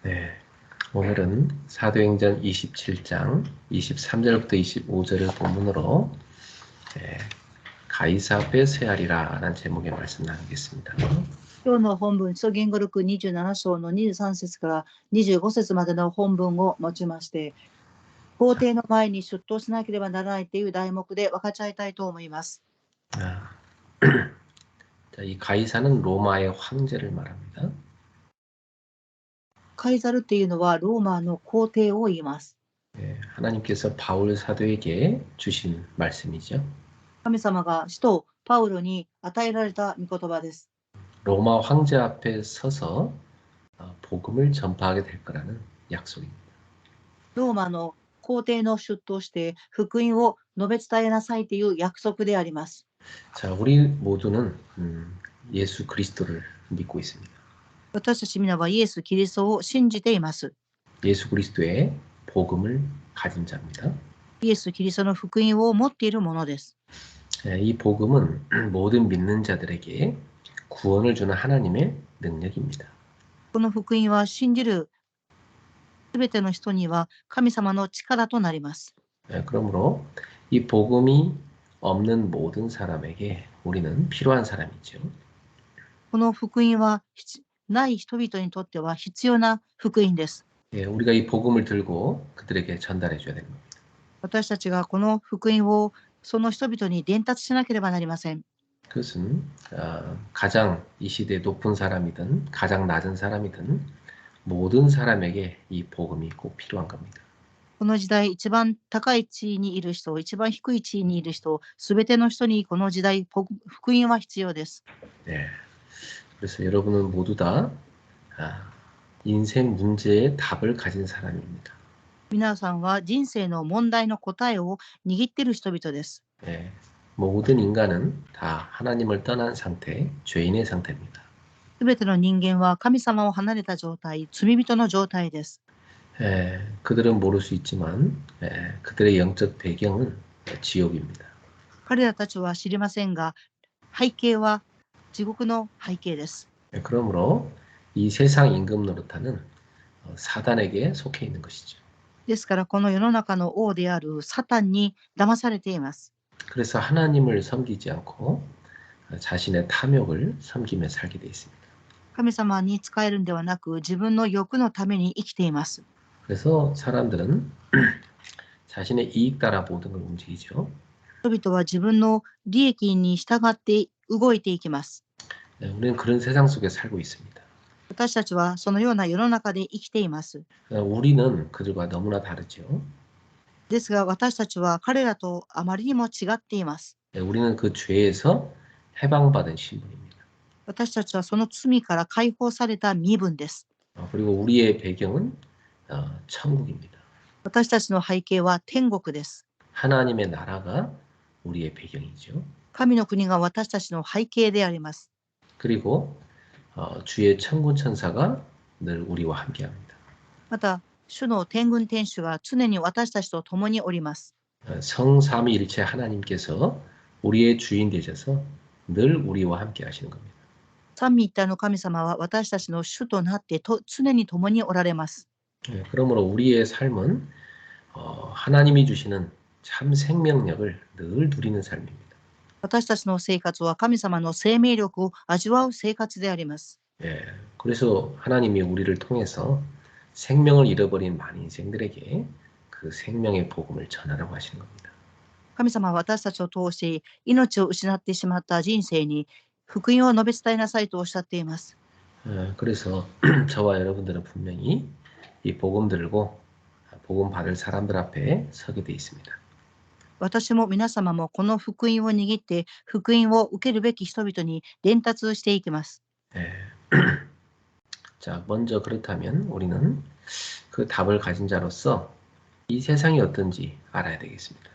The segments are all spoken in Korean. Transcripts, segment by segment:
네, 오늘은 사도행전 27장 23절부터 25절을 본문으로 가이사 앞에 쇠하리라 라는 제목의 말씀 나누겠습니다. 今日の本文、基礎言語録27章の23節から25節までの本文を持ちまして、皇帝の前に出頭しなければならないという題目で分かち合いたいと思います。 자, 이 가이사는 로마의 황제를 말합니다. カイザルっていうのはローマの皇帝を言います。 하나님께서 바울 사도에게 주신 말씀이죠. 神様が使徒パウロに与えられた御言葉です。 로마 황제 앞에 서서 복음을 전파하게 될 거라는 약속입니다. ローマの皇帝の出頭して福音を述べ伝えなさいという約束であります。 자, 우리 모두는 예수 그리스도를 믿고 있습니다. 私たち皆はイエス・キリストを信じています。 예수 그리스도의 복음을 가진 자입니다. イエス・キリストの福音を持っているものです。 이 복음은 모든 믿는 자들에게 구원을 주는 하나님의 능력입니다. この福音は信じるすべての人には神様の力となります。 그러므로 이 복음이 없는 모든 사람에게 우리는 필요한 사람이죠. この福音はない人々にとっては必要な福音です。 우리가 이 복음을 들고 그들에게 전달해 줘야 되는 겁니다. 私たちがこの福音をその人々に伝達しなければなりません。 그것은 가장 이 시대에 높은 사람이든 가장 낮은 사람이든 모든 사람에게 이 복음이 꼭 필요한 겁니다. この時代、一番高い地位にいる人、一番低い地位にいる人、すべての人にこの時代、福音は必要です。 네. 그래서 여러분은 모두 다 인생 문제의 답을 가진 사람입니다. 皆さんは人生の問題の答えを握っている人々です。 네. 모든 인간은 다 하나님을 떠난 상태, 죄인의 상태입니다. すべての人間は神様を離れた状態、罪人の状態です。 그들은 모를 수 있지만 그들의 영적 배경은 지옥입니다. 彼らたちは知りませんが、背景は地獄の背景です。 그러므로 이 세상 임금 노릇하는 사단에게 속해 있는 것이죠. ですから、この世の中の王であるサタンに騙されています。 그래서 하나님을 섬기지 않고 자신의 탐욕을 섬기며 살게 되어 있습니다. 神様に仕えるんではなく、自分の欲のために生きています。 그래서 사람들은 자신의 이익 따라 모든 걸 움직이죠. 人々は自分の利益に従って動いていきます。 우리는 그런 세상 속에 살고 있습니다. 私たちはそのような世の中で生きています。 우리는 그들과 너무나 다르죠. ですが、私たちは彼らとあまりにも違っています。 우리는 그 죄에서 해방받은 신분입니다. 私たちはその罪から解放された身分です。 그리고 우리의 배경은 천국입니다. 私たちの背景は天国です。 하나님의 나라가 우리의 배경이죠. 神の国が私たちの背景であります。 그리고 주의 천군 천사가 늘 우리와 함께합니다. また、主の天軍天使が常に私たちと共におります。 성삼위일체 하나님께서 우리의 주인 되셔서 늘 우리와 함께 하시는 겁니다. 三位一体の神様は私たちの主となって常に共におられます。 그러므로 우리의 삶은 하나님이 주시는 참 생명력을 늘 누리는 삶입니다. 私たちの生活は神様の生命力を味わう生活であります。 그래서 하나님이 우리를 통해서 생명을 잃어버린 많은 인생들에게 그 생명의 복음을 전하라고 하시는 겁니다. 神様は私たちを通して命を失ってしまった人生に福音を述べ伝えなさいとおっしゃっています。 그래서 저와 여러분들은 분명히 이 복음 들고 복음 받을 사람들 앞에 서게 돼 있습니다. 私も皆様もこの福音を握って福音を受けるべき人々に伝達していきます。 자, 먼저 그렇다면 우리는 그 답을 가진 자로서 이 세상이 어떤지 알아야 되겠습니다.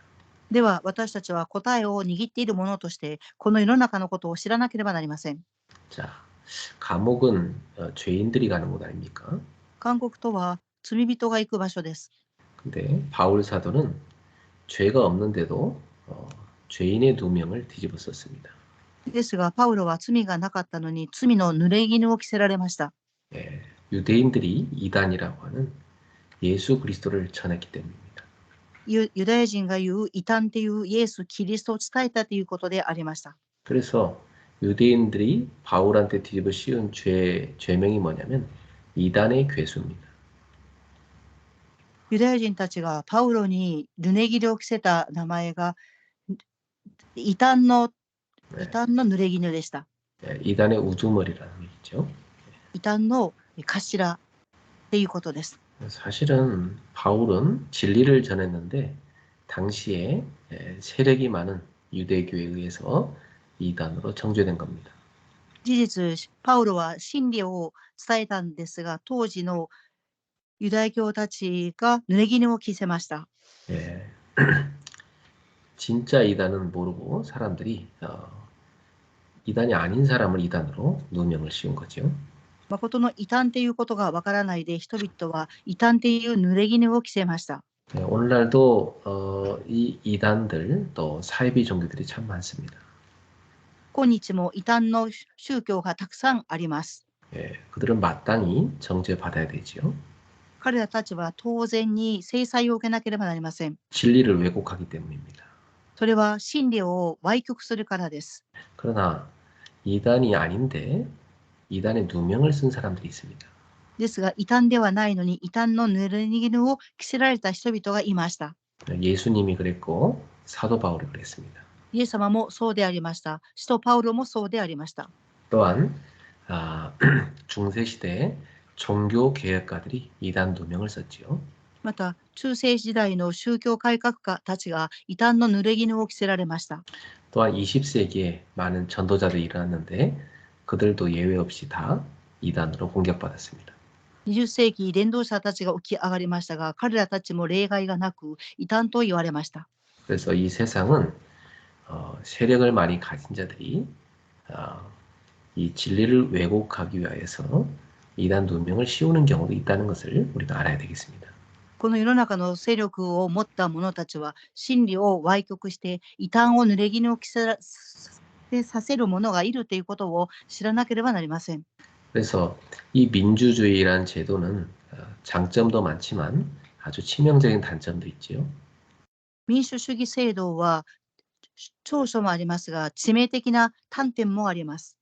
では私たちは答えを握っているものとしてこの世の中のことを知らなければなりません。 자, 감옥은 죄인들이 가는 곳 아닙니까? 監獄とは罪人が行く場所です。 근데 바울 사도는 죄가 없는데도 죄인의 2명을 뒤집어 썼습니다. ですがパウロは罪がなかったのに罪の濡れ衣を着せられました。 유대인들이 이단이라고 하는 예수 그리스도를 전했기 때문입니다. ユダヤ人が言う異端っていうイエス・キリストを伝えたということでありました。 그래서 유대인들이 바울한테 뒤집어 씌운 죄명이 뭐냐면 이단의 괴수입니다. ユダヤ人たちがパウロにルネギリを着せた名前が異端の濡れ衣でした。 이단의 우두머리라는 얘기죠. 異端の頭っていうことです。 사실은 바울은 진리를 전했는데 당시에 세력이 많은 유대교에 의해서 이단으로 정죄된 겁니다. 事実、パウロは真理を伝えたんですが、当時のユダヤ教たちが濡れ衣を着せました。 예. 진짜 이단은 모르고 사람들이 이단이 아닌 사람을 이단으로 누명을 씌운 거죠. 誠の異端っていうことがわからないで、人々は異端っていう濡れ衣を着せました。 오늘날도 이 이단들 또 사이비 종교들이 참 많습니다. 今日も異端の宗教がたくさんあります。 그들은 마땅히 정죄받아야 되지요. 彼らたちは当然に制裁を受けなければなりません。 진리를 왜곡하기 때문입니다. それは真理を歪曲するからです。 그러나 이단이 아닌데 이단의 누명을 쓴 사람들이 있습니다. ですが、異端ではないのに異端の濡れ衣を着せられた人々がいました。 예수님이 그랬고 사도 바울이 그랬습니다. イエス様もそうでありました。使徒パウロもそうでありました。 또한 중세 시대에 종교 개혁가들이 이단 누명을 썼지요. また、中世時代の宗教改革家たちが異端の濡れ衣を着せられました。 또한 20세기에 많은 전도자들이 일어났는데 그들도 예외 없이 다 이단으로 공격받았습니다. 20世紀伝道者たちが起き上がりましたが、彼らたちも例外がなく異端と言われました。 그래서 이 세상은 세력을 많이 가진 자들이 이 진리를 왜곡하기 위해서 이단 누명을 씌우는 경우도 있다는 것을 우리가 알아야 되겠습니다. この世の中の勢力を持った者たちは真理を歪曲して異端を濡れ衣を着せさせる者がいるということを知らなければなりません。 그래서 이 민주주의라는 제도는 장점도 많지만 아주 치명적인 단점도 있지요. 民主主義制度は長所もありますが、致命的な端点もあります。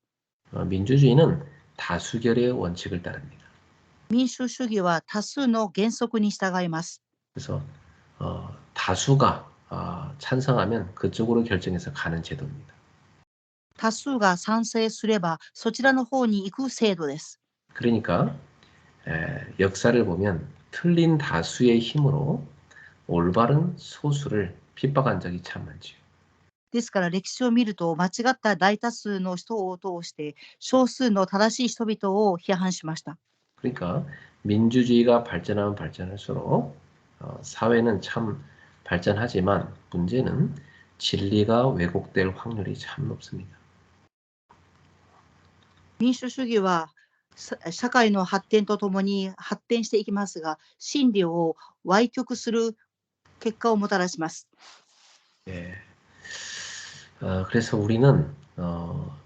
민주주의는 다수결의 원칙을 따릅니다. 民主主義は多数の原則に従います。 그래서 다수가 찬성하면 그쪽으로 결정해서 가는 제도입니다. 多数が賛成すればそちらの方に行く制度です。 그러니까 역사를 보면 틀린 다수의 힘으로 올바른 소수를 핍박한 적이 참 많지요. ですから歴史を見ると間違った大多数の人を通して少数の正しい人々を批判しました。 그러니까 민주주의가 발전하면 발전할수록 사회는 참 발전하지만 문제는 진리가 왜곡될 확률이 참 높습니다. 民主主義は社会の発展とともに発展していきますが、真理を歪曲する結果をもたらします。 예. 그래서 우리는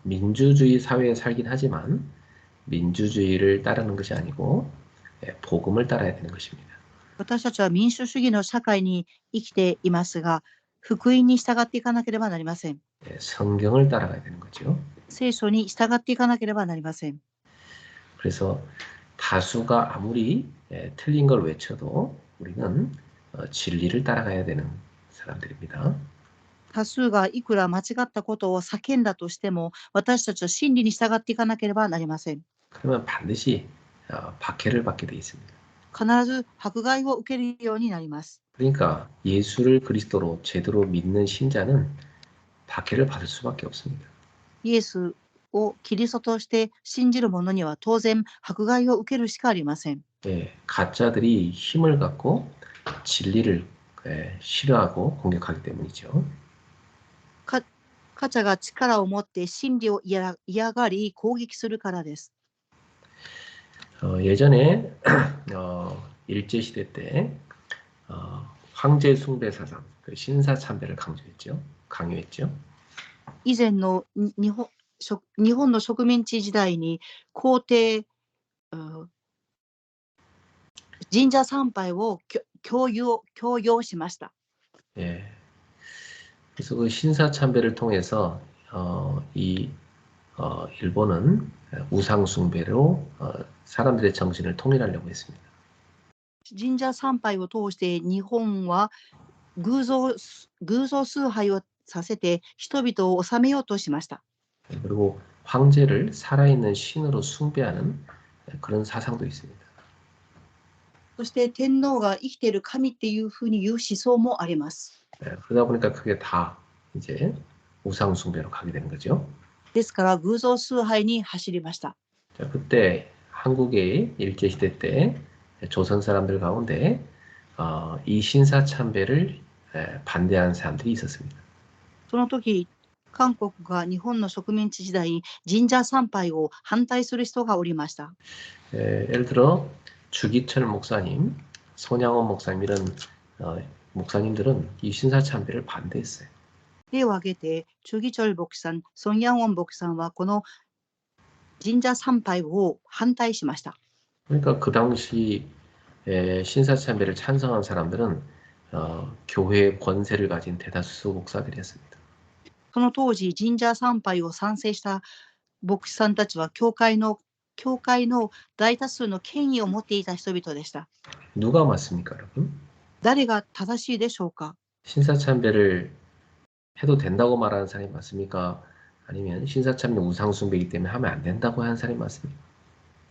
민주주의 사회에 살긴 하지만 민주주의를 따르는 것이 아니고 복음을 따라야 되는 것입니다. 私たちは民主主義の社会に生きていますが、福音に従っていかなければなりません。 성경을 따라가야 되는 거죠. 聖書に従っていかなければなりません。 그래서 다수가 아무리 틀린 걸 외쳐도 우리는 진리를 따라가야 되는 사람들입니다. 多数がいくら間違ったことを叫んだとしても、私たちは真理に従っていかなければなりません。 그러면 반드시 박해를 받게 돼 있습니다. 必ず迫害を受けるようになります。 그러니까 예수를 그리스도로 제대로 믿는 신자는 박해를 받을 수밖에 없습니다. イエスをキリストとして信じる者には当然迫害を受けるしかありません。 가짜들이 힘을 갖고 진리를 싫어하고 공격하기 때문이죠. カチャが力を持って真理を嫌がり攻撃するからです。 예전에 일제 시대 때 황제 숭배 사상, 신사 참배를 강요했죠. 以前の日本の植民地時代に皇帝神社参拝を強要しました。 예. 그래서 그 신사참배를 통해서 일본은 우상 숭배로 사람들의 정신을 통일하려고 했습니다. 神社参拝を通して日本は偶像崇拝をさせて人々を治めようとしました。 그리고 황제를 살아있는 신으로 숭배하는 그런 사상도 있습니다. そして天皇が生きている神っていうふうに言う思想もあります。 그러다 보니까 그게 다 이제 우상 숭배로 가게 되는 거죠. ですから偶像崇拝に走りました。 자, 그때 한국의 일제시대 때 조선 사람들 가운데 이 신사참배를 반대하는 사람들이 있었습니다. その時、韓国が日本の植民地時代、神社参拝を反対する人がおりました。 예를 들어 주기철 목사님, 손양원 목사님 이런 목사님들은 이 신사참배를 반대했어요. 例を挙げて、チュギチョル牧師さん、ソン・ヤンウォン牧師さんはこの神社参拝を反対しました。 그러니까 그 당시 신사참배를 찬성한 사람들은 교회의 권세를 가진 대다수 목사들이었습니다. その当時、神社参拝を賛成した牧師さんたちは教会の大多数の権威を持っていた人々でした。 누가 맞습니까, 여러분? 誰が正しいでしょうか。 신사참배를 해도 된다고 말하는 사람이 맞습니까? 아니면 신사참배 우상숭배이기 때문에 하면 안 된다고 하는 사람이 맞습니까?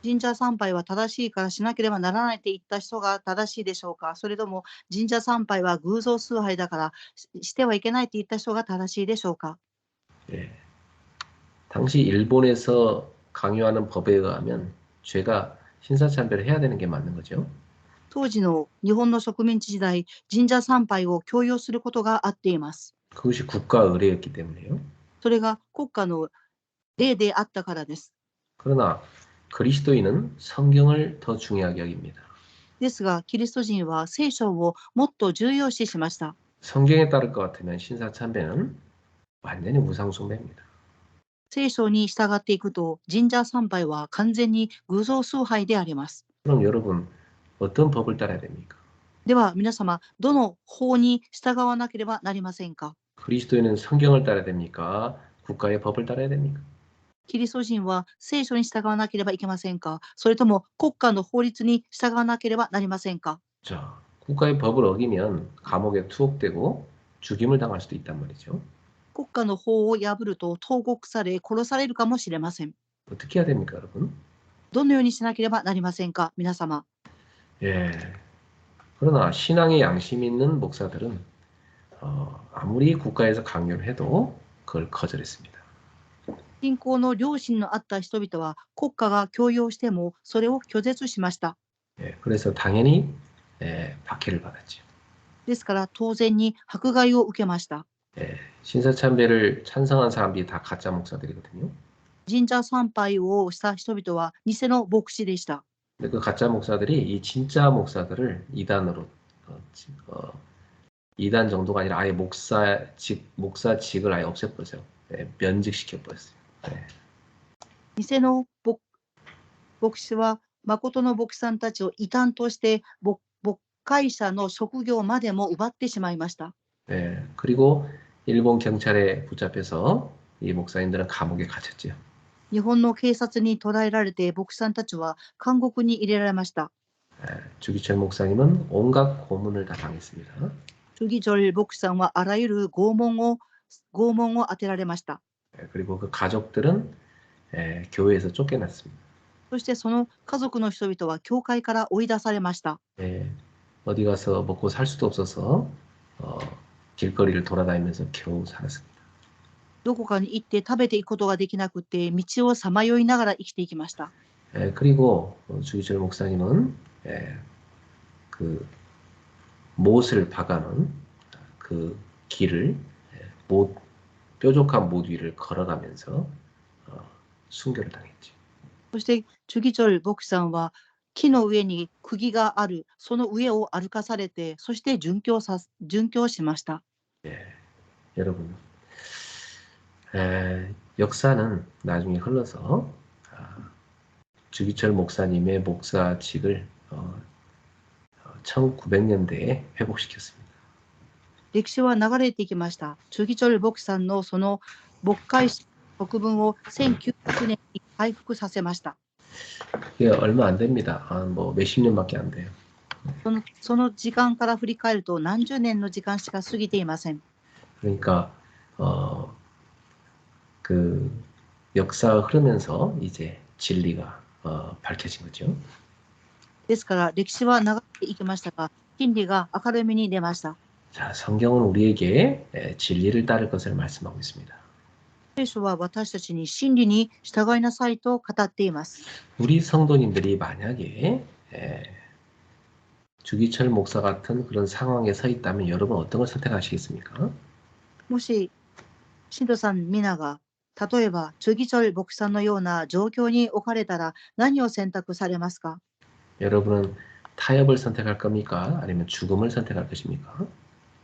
神社参拝は正しいからしなければならないって言った人が正しいでしょうか。それとも神社参拝は偶像崇拝だからしてはいけないって言った人が正しいでしょうか。 예. 당시 일본에서 강요하는 법에 의하면 죄가 신사참배를 해야 되는 게 맞는 거죠. 当時の日本の植民地時代、神社参拝を強要することがあっています。 그것이 국가 의례였기 때문에요. それが国家の例であったからです。 그러나 그리스도인은 성경을 더 중요하게 여깁니다. ですが、キリスト人は聖書をもっと重要視しました。 성경에 따를 것 같으면 신사참배는 완전히 우상숭배입니다. 聖書に従っていくと、神社参拝は完全に偶像崇拝であります。 그럼 여러분 어떤 법을 따라야 됩니까? では皆様、どの法に従わなければなりませんか。 그리스도인은 성경을 따라야 됩니까? 국가의 법을 따라야 됩니까? キリスト人は聖書に従わなければいけませんか。それとも国家の法律に従わなければなりませんか。 자, 국가의 법을 어기면 감옥에 투옥되고 죽임을 당할 수도 있단 말이죠. 国家の法を破ると投獄され殺されるかもしれません。 어떻게 해야 됩니까, 여러분? どのようにしなければなりませんか、皆様。 예. 그러나 신앙의 양심 있는 목사들은 아무리 국가에서 강요를 해도 그걸 거절했습니다. 信仰の良心のあった人々は国家が強要してもそれを拒絶しました。 예, 그래서 당연히 박해를 받았죠. ですから当然に迫害を受けました。 예, 신사참배를 찬성한 사람들이 다 가짜 목사들이거든요. 神社参拝をした人々は偽の牧師でした。 근데 그 가짜 목사들이 이 진짜 목사들을 이단으로 이단 정도가 아니라 아예 목사직을 아예 없애버렸어요. 예, 면직시켜버렸어요. 예. 偽の牧師は誠の牧師さんたちを異端として牧会者の職業までも奪ってしまいました。 예, 그리고 일본 경찰에 붙잡혀서 이 목사님들은 감옥에 갇혔죠. 日本の警察に捕らえられて牧師さんたちは監獄に入れられました。 주기철 목사님은 온갖 고문을 다 당했습니다. チュギチョル牧師さんはあらゆる拷問を当てられました。 그리고 그 가족들은 교회에서 쫓겨났습니다. そしてその家族の人々は教会から追い出されました。 어디 가서 먹고 살 수도 없어서 길거리를 돌아다니면서 겨우 살았습니다. どこかに行って食べていくことができなくて道をさまよいながら生きていきました。 그리고 주기철 목사님은 그 못을 박아놓은 그 길을 뾰족한 못 위를 걸어가면서 순교를 당했죠. そしてチュギチョル牧師さんは木の上に釘があるその上を歩かされてそして殉教しました。 여러분 역사는 나중에 흘러서 주기철 목사님의 목사직을 1900년대에 회복시켰습니다. 歴史は流れていきました。チョギチョル牧さんのその牧会国分を1900年に回復させました。 이게 얼마 안 됩니다. 뭐 몇십 년밖에 안 돼요. その時間から振り返ると何十年の時間しか過ぎていません。 그러니까 그 역사가 흐르면서 이제 진리가 밝혀진 거죠. ですから歴史は流れていきましたが、真理が明るみに出ました。 자, 성경은 우리에게 진리를 따를 것을 말씀하고 있습니다. 聖書は私たちに真理に従いなさいと語っています。 우리 성도님들이 만약에 주기철 목사 같은 그런 상황에 서 있다면 여러분 어떤 걸 선택하시겠습니까? もし信徒さん皆が例えばチョギチョル牧さんのような状況に置かれたら何を選択されますか？ 여러분은 타협을 선택할 겁니까? 아니면 죽음을 선택할 것입니까?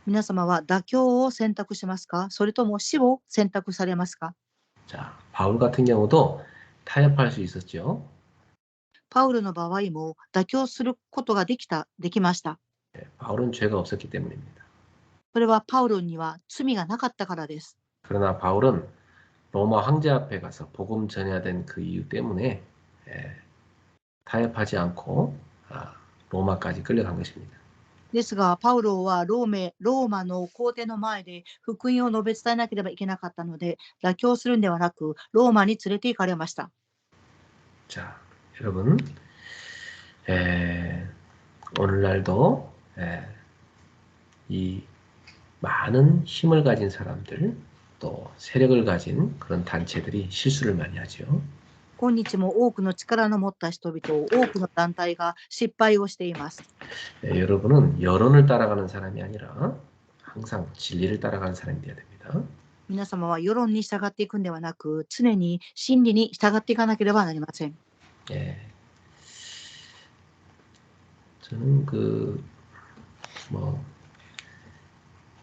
皆様は妥協を選択しますか？それとも死を選択されますか？ 자, 바울 같은 경우도 타협할 수 있었죠. パウルの場合も妥協することができました。 바울은 죄가 없었기 때문입니다. それはパウロには罪がなかったからです。 그러나 바울은 로마 황제 앞에 가서 복음 전해야 된 그 이유 때문에 타협하지 않고 로마까지 끌려간 것입니다. ですが、パウロはローマの皇帝の前で福音を述べ伝えなければいけなかったので、妥協するんではなく、ローマに連れて行かれました。 자, 여러분, 오늘날도 이 많은 힘을 가진 사람들, 또 세력을 가진 그런 단체들이 실수를 많이 하죠. 今日も多くの力の持った人々、多くの団体が失敗をしています。 여러분은 여론을 따라가는 사람이 아니라 항상 진리를 따라가는 사람이 되어야 됩니다. 皆様は世論に従っていくんではなく、常に真理に従っていかなければなりません。 저는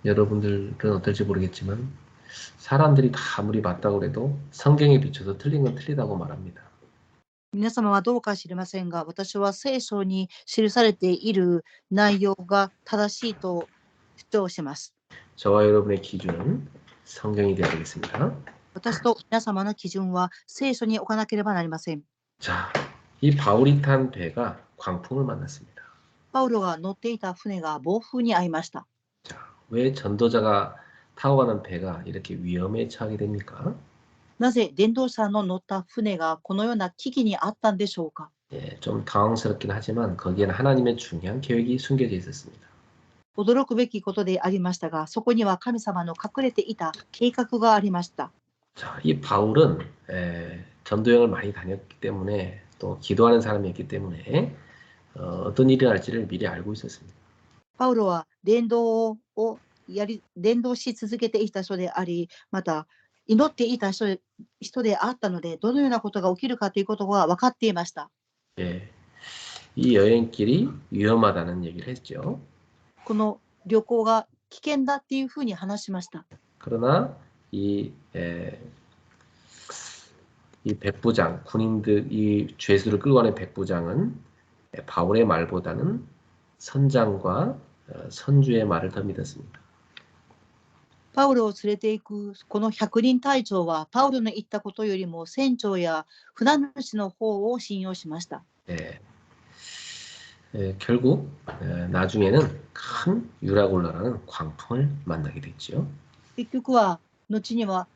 여러분들은 어떨지 모르겠지만 사람들이 다 아무리 맞다고 해도 성경에 비춰서 틀린 건 틀리다고 말합니다. 皆様はどうか知りませんが、私は聖書に記されている内容が正しいと主張します。 저와 여러분의 기준은 성경이 되어야 되겠습니다. 私と皆様の基準は聖書に置かなければなりません。 자, 이 바울이 탄 배가 광풍을 만났습니다. パウロが乗っていた船が暴風に遭いました。 자, 왜 전도자가 타고 가는 배가 이렇게 위험에 처하게 됩니까? なぜ伝道者の乗った船がこのような危機にあったんでしょうか？ 좀 당황스럽긴 하지만 거기에는 하나님의 중요한 계획이 숨겨져 있었습니다. 驚くべきことでありましたが、そこには神様の隠れていた計画がありました。 자, 이 바울은 전도여행을 많이 다녔기 때문에 또 기도하는 사람이었기 때문에 어떤 일이 날지를 미리 알고 있었습니다. パウロは伝道し続けていた人であり、また祈っていた人であったので、どのようなことが起きるかということが分かっていました。 이 여행길이 위험하다는 얘기를 했죠. この旅行が危険だっていうふうに話しました。 그러나 이 백부장, 군인들, 이 죄수를 끌고 가는 백부장은 바울의 말보다는 선장과 선주의 말을 더 믿었습니다. パウロを連れて行くこの百人隊長はパウロの言ったことよりも船長や船主の方を信用しました。 결국 나중에는 큰 유라굴라라는 광풍을 만나게 됐죠. 結局は後には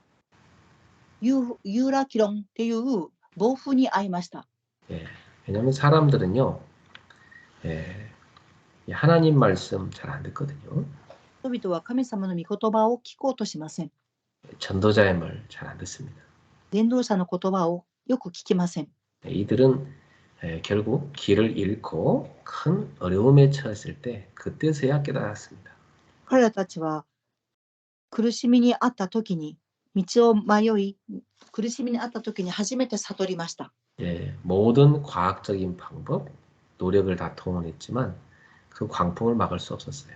ユーラキロンっていう暴風に遭いました。 왜냐하면 사람들은요, 하나님 말씀 잘 안 듣거든요. 人々は神様の御言葉を聞こうとしません。 전도자의 말 잘 안 듣습니다. 伝道者の言葉をよく聞きません。 이들은 결국 길을 잃고 큰 어려움에 처했을 때 그때서야 깨달았습니다. 彼らたちは苦しみにあった時に道を迷い、苦しみにあった時に初めて悟りました。 모든 과학적인 방법, 노력을 다 동원했지만 그 광풍을 막을 수 없었어요.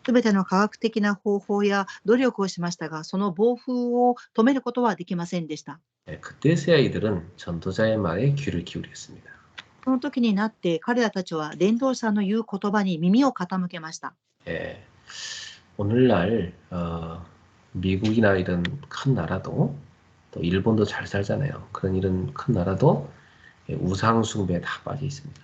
すべての科学的な方法や努力をしましたが、その暴風を止めることはできませんでした。 그때서야 이들은 전도자의 말에 귀를 기울였습니다. その時になって彼らたちは伝道者の言う言葉に耳を傾けました。 예, 오늘날 미국이나 이런 큰 나라도 또 일본도 잘 살잖아요. 그런 이런 큰 나라도 우상 숭배에 다 빠져 있습니다.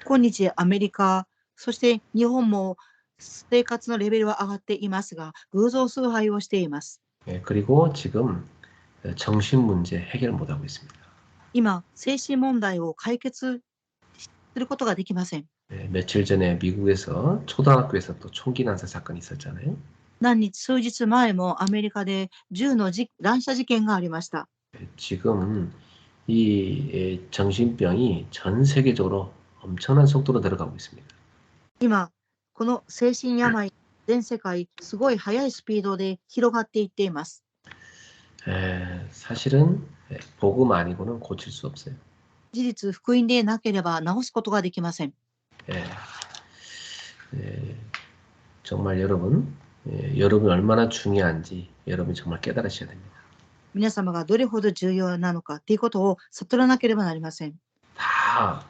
今日アメリカ、そして日本も生活のレベルは上がっていますが、偶像崇拝をしています。 예, 그리고 지금 정신 문제 해결 못 하고 있습니다. 今、精神問題を解決することができません。 예, 며칠 전에 미국에서 초등학교에서 또 총기 난사 사건이 있었잖아요. 数日前もアメリカで銃の乱射事件がありました。 예, 지금 이 정신병이 전 세계적으로 엄청난 속도로 들어가고 있습니다. 今、この精神病、全世界、すごい速いスピードで広がっていっています。 사실은 복음 아니고는 고칠 수 없어요. 事実、福音でなければ治すことができません。 예, 정말 여러분, 여러분이 얼마나 중요한지 여러분이 정말 깨달으셔야 됩니다. 皆様がどれほど重要なのかということを悟らなければなりません。 다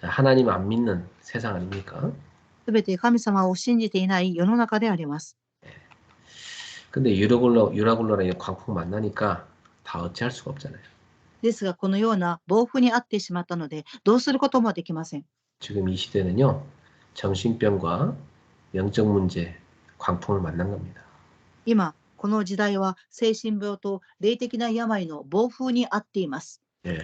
하나님 안 믿는 세상 아닙니까? すべて神様を信じていない世の中であります。 근데 유라굴로랑 광풍 만나니까 다 어찌할 수가 없잖아요. ですが、このような暴風に遭ってしまったので、どうすることもできません。 지금 이 시대는요, 정신병과 영적 문제, 광풍을 만난 겁니다. 今、この時代は精神病と霊的な病の暴風に遭っています。 예,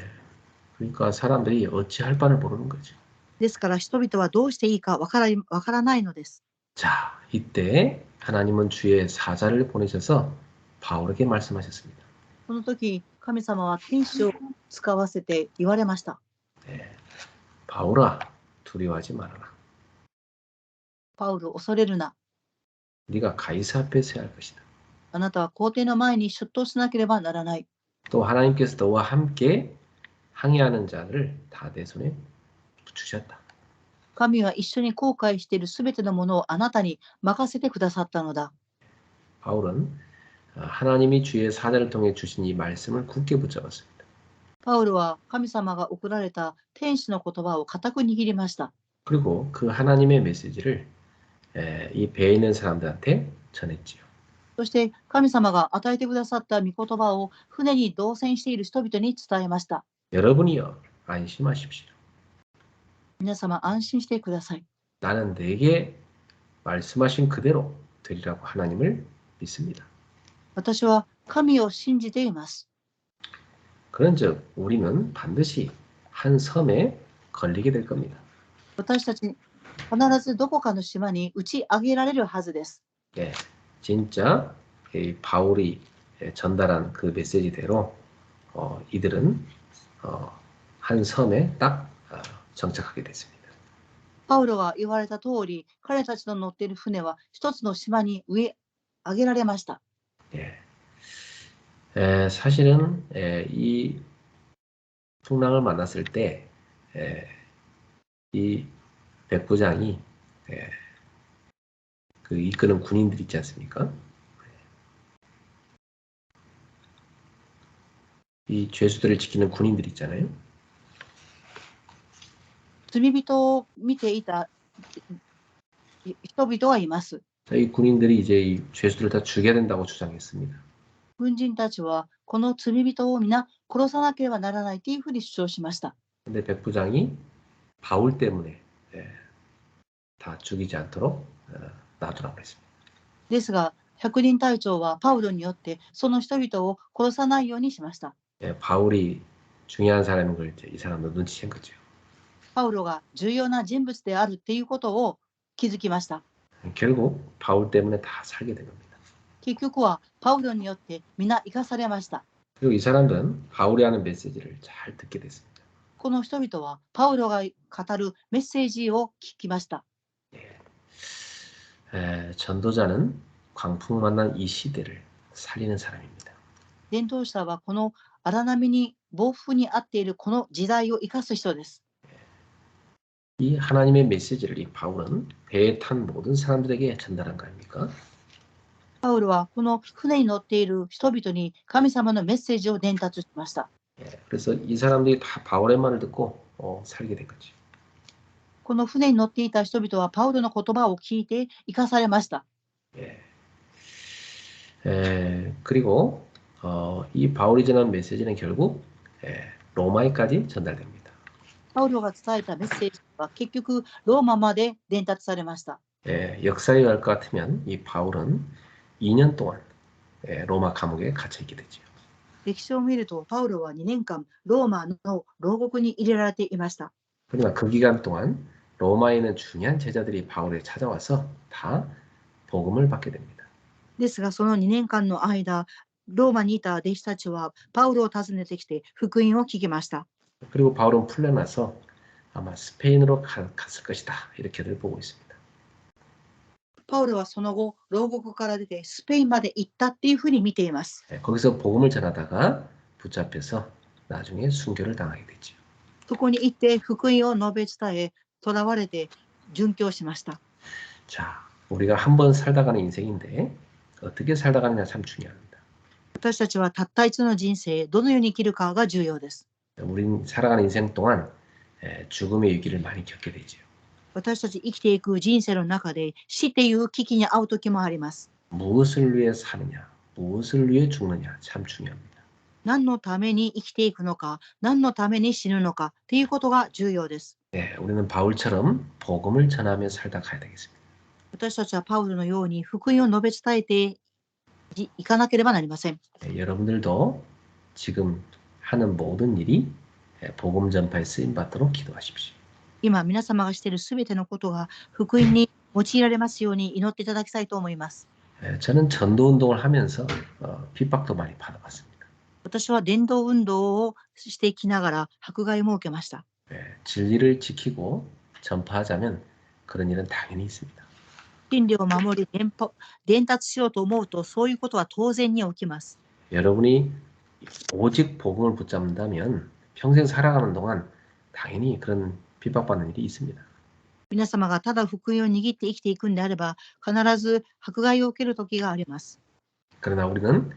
그러니까 사람들이 어찌할 바를 모르는 거죠. ですから人々はどうしていいかわからないのです。 자, 이때 하나님은 주의 사자를 보내셔서 바울에게 말씀하셨습니다. この時、神様は天使を使わせて言われました。 예, 바울아, 두려워하지 말아라. パウル、恐れるな。 네가 가이사 앞에 서야 할 것이다. あなたは皇帝の前に出頭しなければならない。 또 하나님께서 너와 함께 항해하는 자를 다 내 손에 주셨다. 神は一緒に後悔しているすべてのものをあなたに任せてくださったのだ。 바울은 하나님이 주의 사자를 통해 주신 이 말씀을 굳게 붙잡았습니다. パウルは神様が送られた天使の言葉を固く握りました。 그리고 그 하나님의 메시지를 이 배에 있는 사람들한테 전했지요. そして神様が与えてくださった御言葉を船に同船している人々に伝えました。 여러분이여 안심하십시오. 皆様安心してください。 나는 내게 말씀하신 그대로 되리라고 하나님을 믿습니다. 私は神を信じています。 그런즉 우리는 반드시 한 섬에 걸리게 될 겁니다. 私たち必ずどこかの島に打ち上げられるはずです。 예, 진짜 이 바울이 전달한 그 메시지대로 이들은 한 섬에 딱 정착하게 됐습니다. パウロが言われた通り、彼たちの乗っている船は一つの島に上げられました。 예. 사실은 이 풍랑을 만났을 때 이 백부장이 그 이끄는 군인들 있지 않습니까? 이 죄수들을 지키는 군인들 있잖아요. 罪人を見ていた人々がいます。 이 군인들이 이제 이 죄수들을 다 죽여야 된다고 주장했습니다. 軍人たちはこの罪人を皆殺さなければならないというふうに主張しました。 근데 백부장이 바울 때문에 다 죽이지 않도록 놔두라고 했습니다. ですが、百人隊長はパウロによってその人々を殺さないようにしました。 바울이 중요한 사람인 걸 이제 이 사람도 눈치챈 거죠. パウロが重要な人物であるっていうことを気づきました。 결국 바울 때문에 다 살게 된 겁니다. 結局はパウロによって皆生かされました。 그리고 이 사람들은 바울이 하는 메시지를 잘 듣게 됐습니다. この人々はパウロが語るメッセージを聞きました。 전도자는 광풍 만난 이 시대를 살리는 사람입니다. 伝道者はこの荒波に暴風に遭っているこの時代を生かす人です。 이 하나님의 메시지를 이 바울은 배에 탄 모든 사람들에게 전달한 거 아닙니까? パウロはこの船に乗っている人々に神様のメッセージを伝達しました。 그래서 이 사람들이 다 바울의 말을 듣고 살게 된 거죠. この船に乗っていた人々はパウロの言葉を聞いて生かされました。 예. 그리고 이 바울이 전한 메시지는 결국 로마에까지 전달됩니다. パウロが伝えたメッセージは結局ローマまで伝達されました。 역사에 갈 것 같으면 이 바울은 2년 동안 로마 감옥에 갇혀 있게 되죠. 歴史を見るとパウロは2年間ローマの牢獄に入れられていました。 그러나 그 기간 동안 로마에 있는 중요한 제자들이 바울에 찾아와서 다 복음을 받게 됩니다. ですがその2年間の間、ローマにいた弟子たちはパウロを訪ねてきて福音を聞きました。 그리고 바울은 풀려나서 아마 스페인으로 갔을 것이다. 이렇게들 보고 있습니다. パウロはその後牢獄から出てスペインまで行ったっていうふうに見ています。 거기서 복음을 전하다가 붙잡혀서 나중에 순교를 당하게 되죠. そこに行って福音を述べ伝え、囚われて殉教しました。 자, 우리가 한번 살다 가는 인생인데 어떻게 살다 가느냐 참 중요합니다. 私たちはたった一度の人生、どのように生きるかが重要です。 우린 살아가는 인생 동안 죽음의 위기를 많이 겪게 되죠. 私たち生きていく人生の中で死っていう危機に遭う時もあります。 무엇을 위해 사느냐, 무엇을 위해 죽느냐 참 중요합니다. 何のために生きていくのか、何のために死ぬのかっていうことが重要です。 우리는 바울처럼 복음을 전하며 살다 가야 되겠습니다. 私たちはパウロのように福音を述べ伝えていかなければなりません。 여러분들도 지금 하는 모든 일이 복음 전파에 쓰임 받도록 기도하십시오. 今皆様がしているすべてのことが福音に用いられますように祈っていただきたいと思います。 저는 전도 운동을 하면서 핍박도 많이 받아봤습니다. 私は伝道運動をしていきながら迫害も受けました。 진리를 지키고 전파하자면 그런 일은 당연히 있습니다. 真理を守り伝達しようと思うとそういうことは当然に起きます。 여러분이 오직 복음을 붙잡는다면 평생 살아가는 동안 당연히 그런 핍박받는 일이 있습니다. 皆様がただ福音を握って生きていくんであれば必ず迫害を受ける時があります。 그러나 우리는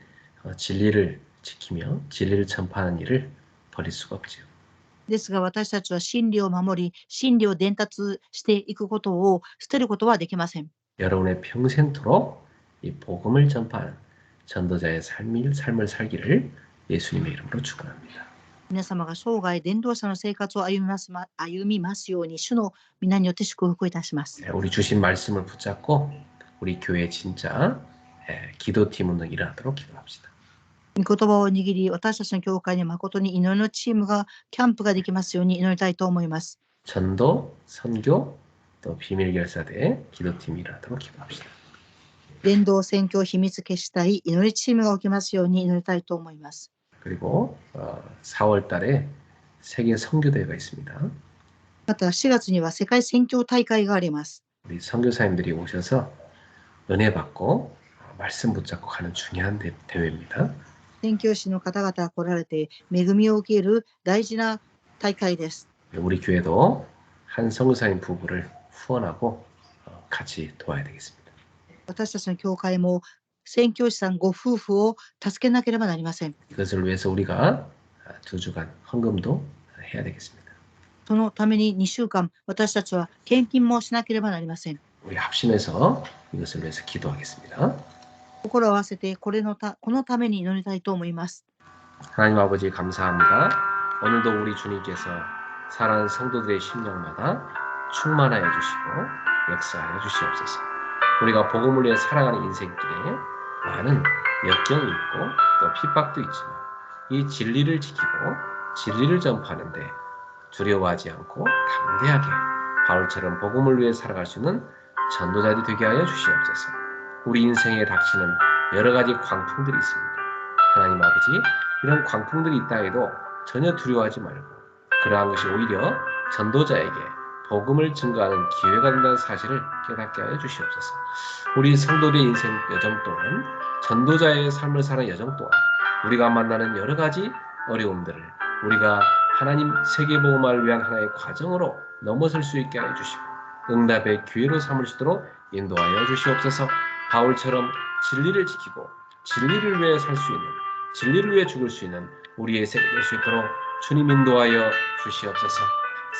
진리를 지키며 진리를 전파하는 일을 버릴 수가 없지요. ですが私たちは真理を守り真理を伝達していくことを捨てることはできません。 여러분의 평생토록 이 복음을 전파하는 전도자의 삶을 살기를 예수님의 이름으로 축원합니다. 皆様が生涯伝道者の生活を歩みますように主の皆によって祝福いたします。 우리 주신 말씀을 붙잡고 우리 교회 진짜 기도팀 운동 일어나도록 기도합시다. 御言葉を握り私たちの教会に誠に祈りのチームがキャンプができますように祈りたいと思います。 전도, 선교, 또 비밀결사대 기도팀이 일어나도록 기도합시다. 伝道宣教秘密決死隊祈りチームが起きますように祈りたいと思います。 그리고 4월 달에 세계 선교대회가 있습니다. また4月には世界宣教大会があります。 우리 선교사님들이 오셔서 은혜 받고 말씀 붙잡고 가는 중요한 대회입니다. 宣教師の方々が来られて恵みを受ける大事な大会です。 우리 교회도 한 선교사님 부부를 후원하고 같이 도와야 되겠습니다. 私たちの教会も宣教師さんご夫婦を助けなければなりません。 이것을 위해서 우리가 2주간 헌금도 해야 되겠습니다. そのために2週間私たちは献金もしなければなりません。 우리 합심해서 이것을 위해서 기도하겠습니다. 心を合わせてこのために祈りたいと思います。 하나님 아버지 감사합니다. 오늘도 우리 주님께서 사랑하는 성도들의 심령마다 충만하여 주시고 역사하여 주시옵소서. 우리가 복음을 위해 살아가는 인생길에 많은 역경이 있고 또 핍박도 있지만 이 진리를 지키고 진리를 전파하는데 두려워하지 않고 담대하게 바울처럼 복음을 위해 살아갈 수 있는 전도자들이 되게 하여 주시옵소서. 우리 인생에 닥치는 여러 가지 광풍들이 있습니다. 하나님 아버지, 이런 광풍들이 있다 해도 전혀 두려워하지 말고 그러한 것이 오히려 전도자에게 복음을 증거하는 기회가 된다는 사실을 깨닫게 하여 주시옵소서. 우리 성도들의 인생 여정 동안 전도자의 삶을 사는 여정 동안 우리가 만나는 여러 가지 어려움들을 우리가 하나님 세계복음화를 위한 하나의 과정으로 넘어설 수 있게 하여 주시고 응답의 기회로 삼을 수 있도록 인도하여 주시옵소서. 바울처럼 진리를 지키고 진리를 위해 살 수 있는 진리를 위해 죽을 수 있는 우리의 세계 될 수 있도록 주님 인도하여 주시옵소서.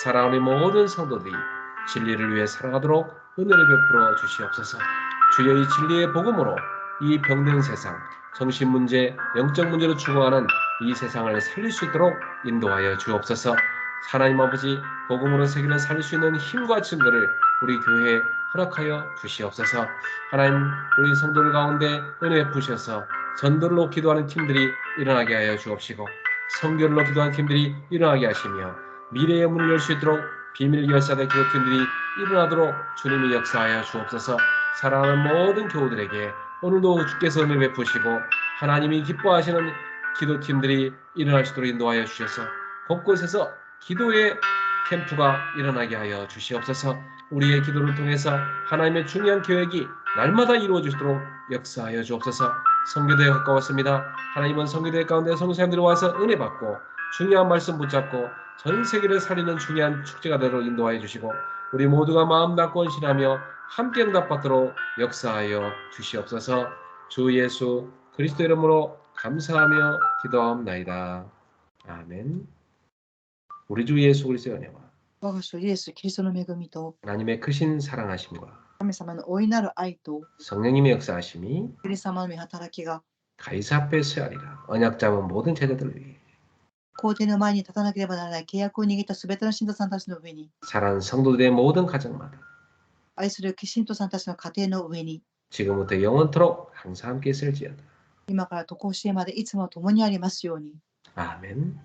사랑하는 모든 성도들이 진리를 위해 살아가도록 은혜를 베풀어 주시옵소서. 주여 이 진리의 복음으로 이 병든 세상, 정신 문제, 영적 문제로 죽어가는 이 세상을 살릴 수 있도록 인도하여 주옵소서. 하나님 아버지, 복음으로 세계를 살릴 수 있는 힘과 증거를 우리 교회에 허락하여 주시옵소서. 하나님, 우리 성도들 가운데 은혜 베푸셔서 전도를 기도하는 팀들이 일어나게 하여 주옵시고, 선교를 기도하는 팀들이 일어나게 하시며, 미래의 문을 열 수 있도록 비밀 결사대 기도팀들이 일어나도록 주님이 역사하여 주옵소서. 사랑하는 모든 교우들에게 오늘도 주께서 은혜 베푸시고 하나님이 기뻐하시는 기도팀들이 일어날 수 있도록 인도하여 주셔서 곳곳에서 기도의 캠프가 일어나게 하여 주시옵소서. 우리의 기도를 통해서 하나님의 중요한 계획이 날마다 이루어지도록 역사하여 주옵소서. 선교대에 가까웠습니다. 하나님은 선교대 가운데 성도님들이 와서 은혜 받고 중요한 말씀 붙잡고 전 세계를 살리는 중요한 축제가 되도록 인도하여 주시고 우리 모두가 마음 닫고 헌신하며 함께 응답받도록 역사하여 주시옵소서. 주 예수 그리스도 이름으로 감사하며 기도하옵나이다. 아멘. 우리 주 예수 그리스도의 은혜와 我が主イエス・キリストの恵みと 하나님의 크신 사랑하심과 神様の大いなる愛と 성령님의 역사하심이 キリスト様の御働きが 가이사 앞에 서하리라. 언약 잡은 모든 제자들을 위해 皇帝の前に立たなければならない契約を握ったすべての信徒さんたちの上に 사랑하는 성도들의 모든 가정마다 愛する信徒さんたちの家庭の上に 지금부터 영원토록 항상 함께 있을지어다. 今からとこしえまでいつも共にありますように。 아멘.